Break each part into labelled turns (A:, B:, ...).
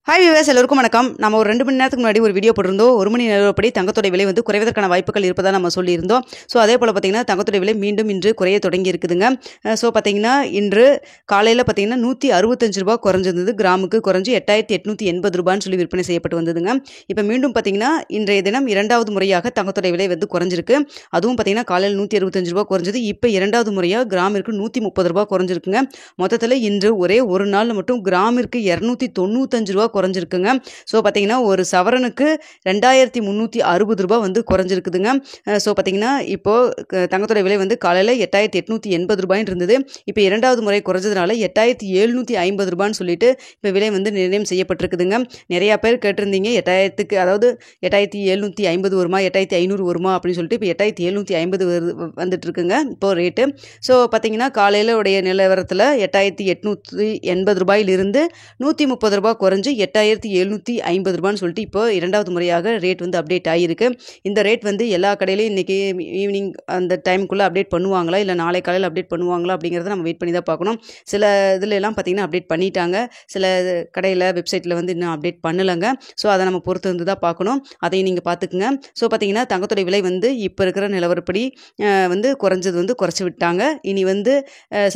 A: Hi viewers, எல்லோருக்கும் வணக்கம். நம்ம ஒரு 2 மணி நேரத்துக்கு முன்னாடி ஒரு வீடியோ போட்டிருந்தோம். 1 மணி நேரப்படி தங்கத்தோட விலை வந்து குறைவதற்கான வாய்ப்புகள் இருப்பதா நம்ம சொல்லியிருந்தோம். ஸோ அதே போல் பார்த்தீங்கன்னா தங்கத்தோட விலை மீண்டும் இன்று குறைய தொடங்கி இருக்குதுங்க. ஸோ பார்த்தீங்கன்னா இன்று காலையில் பார்த்தீங்கன்னா ₹165 குறைஞ்சிருந்தது. கிராமுக்கு குறைஞ்சி 8880 ரூபான்னு சொல்லி விற்பனை செய்யப்பட்டு வந்ததுங்க. இப்போ மீண்டும் பார்த்தீங்கன்னா இன்றைய தினம் 2வது முறையாக தங்கத்தோட விலை வந்து குறைஞ்சிருக்கு. அதுவும் பார்த்தீங்கன்னா காலையில் ₹165 குறைஞ்சது. இப்போ 2வது முறையாக கிராமிற்கு ₹130 குறைஞ்சிருக்குங்க. மொத்தத்தில் இன்று ஒரே ஒரு நாளில் மட்டும் கிராமிற்கு ₹295 குறைஞ்சிருக்குங்க. ஸோ பார்த்தீங்கன்னா ஒரு சவரனுக்கு ₹2360 வந்து குறைஞ்சிருக்குதுங்க. ஸோ பார்த்தீங்கன்னா இப்போது தங்கத்தோட விலை வந்து காலையில் ₹8880 இருந்தது. இப்போ 2வது முறை குறைஞ்சதுனால ₹8750 சொல்லிட்டு இப்போ விலை வந்து நிர்ணயம் செய்யப்பட்டிருக்குதுங்க. நிறையா பேர் கேட்டிருந்தீங்க 8000க்கு, அதாவது 8750 வருமா, 8500 வருமா அப்படின்னு சொல்லிட்டு இப்போ 8750 வந்துட்டு இருக்குங்க இப்போ ரேட்டு. ஸோ பார்த்தீங்கன்னா காலையில் உடைய நிலவரத்தில் ₹8880 ₹130 குறைஞ்சு ₹8750 சொல்லிட்டு இப்போ 2வது முறையாக ரேட் வந்து அப்டேட் ஆகியிருக்கு. இந்த ரேட் வந்து எல்லா கடையிலையும் இன்றைக்கி ஈவினிங் அந்த டைமுக்குள்ளே அப்டேட் பண்ணுவாங்களா, இல்லை நாளை காலையில் அப்டேட் பண்ணுவாங்களா அப்படிங்கிறத நம்ம வெயிட் பண்ணி தான் பார்க்கணும். சில இதில் எல்லாம் பார்த்திங்கன்னா அப்டேட் பண்ணிட்டாங்க, சில கடையில் வெப்சைட்டில் வந்து இன்னும் அப்டேட் பண்ணலைங்க. ஸோ அதை நம்ம பொறுத்து வந்து தான் பார்க்கணும். அதையும் நீங்கள் பார்த்துக்குங்க. ஸோ பார்த்திங்கன்னா தங்கத்தோட விலை வந்து இப்போ இருக்கிற நிலவரப்படி வந்து குறைஞ்சது வந்து குறைச்சி விட்டாங்க. இனி வந்து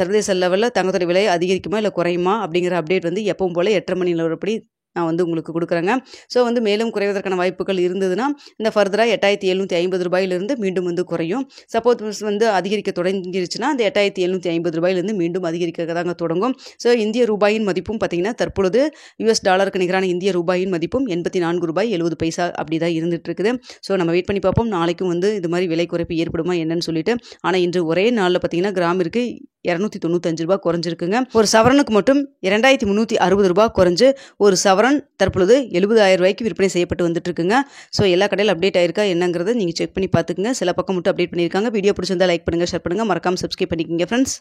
A: சர்வதேச லெவலில் தங்கத்தோட விலை அதிகரிக்குமா இல்லை குறையுமா அப்படிங்கிற அப்டேட் வந்து எப்பவும் போல் 8:30 மணி நிலவரப்படி நான் வந்து உங்களுக்கு கொடுக்குறேங்க. ஸோ வந்து மேலும் குறைவதற்கான வாய்ப்புகள் இருந்ததுன்னா இந்த ஃபர்தராக ₹8750 மீண்டும் வந்து குறையும். சப்போஸ் வந்து அதிகரிக்க தொடங்கிருச்சுன்னா அந்த ₹8750 மீண்டும் அதிகரிக்க தாங்க தொடங்கும். ஸோ இந்திய ரூபாயின் மதிப்பும் பார்த்திங்கன்னா தற்பொழுது US டாலருக்கு நிகரான இந்திய ரூபாயின் மதிப்பும் ₹84.70 அப்படி தான் இருந்துட்டு இருக்குது. ஸோ நம்ம வெயிட் பண்ணி பார்ப்போம் நாளைக்கும் வந்து இது மாதிரி விலை குறைப்பு ஏற்படுமா என்னன்னு சொல்லிட்டு. ஆனால் இன்று ஒரே நாளில் பார்த்திங்கன்னா கிராமிற்கு ₹295 குறைஞ்சிருக்குங்க. ஒரு சவரனுக்கு மட்டும் ₹2360 குறைஞ்சு ஒரு சவரன் தற்பொழுது ₹70,000 விற்பனை செய்யப்பட்டு வந்துட்டு இருக்குங்க. ஸோ எல்லா கடையில் அப்டேட் ஆயிருக்கா என்னங்கிறத நீங்கள் செக் பண்ணி பார்த்துக்குங்க. சில பக்கம் மட்டும் அப்டேட் பண்ணியிருக்காங்க. வீடியோ பிடிச்சிருந்தா லைக் பண்ணுங்கள், ஷேர் பண்ணுங்கள், மறக்காமல் சப்ஸ்கிரைப் பண்ணிக்கோங்க ஃப்ரெண்ட்ஸ்.